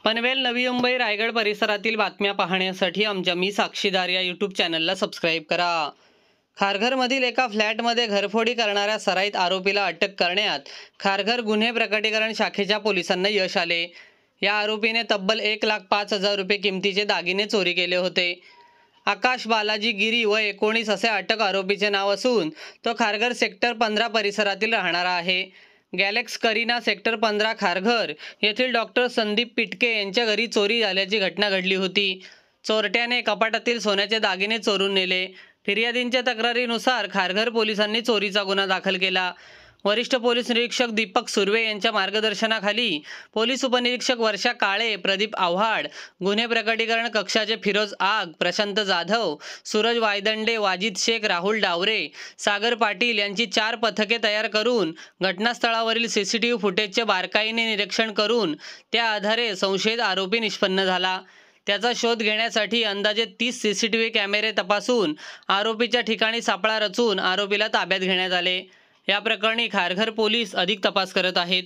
पनवेल, नवी मुंबई, रायगड परिसरातील बातम्या पाहण्यासाठी आमच्या मी साक्षीदार या यूट्यूब चॅनलला सबस्क्राईब करा। खारघरमधील एका फ्लॅटमध्ये घरफोडी करणाऱ्या सराईत आरोपीला अटक करण्यात खारघर गुन्हे प्रकटीकरण शाखेच्या पोलिसांना यश आले। या आरोपीने तब्बल 1,05,000 रुपये किमतीचे दागिने चोरी केले होते। आकाश बालाजी गिरी व 19 असे अटक आरोपीचे नाव असून तो खारघर सेक्टर 15 परिसरातील राहणारा आहे। गॅलेक्स करीना सेक्टर 15 खारघर येथील डॉक्टर संदीप पिटके यांच्या घरी चोरी झाल्याची घटना घडली होती। चोरट्याने कपाटातील सोन्याचे दागिने चोरून नेले। फिर्यादींच्या तक्रारीनुसार खारघर पोलिसांनी चोरीचा गुन्हा दाखल केला। वरिष्ठ पोलीस निरीक्षक दीपक सुर्वे यांच्या मार्गदर्शनाखाली पोलीस उपनिरीक्षक वर्षा काळे, प्रदीप आव्हाड, गुन्हे प्रकटीकरण कक्षाचे फिरोज आग, प्रशांत जाधव, सूरज वायदंडे, वाजिद शेख, राहुल डावरे, सागर पाटील यांची 4 पथके तयार करून घटनास्थळावरील सीसीटीव्ही फुटेजचे बारकाईने निरीक्षण करून त्या आधारे संशयित आरोपी निष्पन्न झाला। त्याचा शोध घेण्यासाठी अंदाजे 30 सीसीटीव्ही कॅमेरे तपासून आरोपीच्या ठिकाणी सापळा रचून आरोपीला ताब्यात घेण्यात आले। या प्रकरणी खारघर पोलीस अधिक तपास करत आहेत।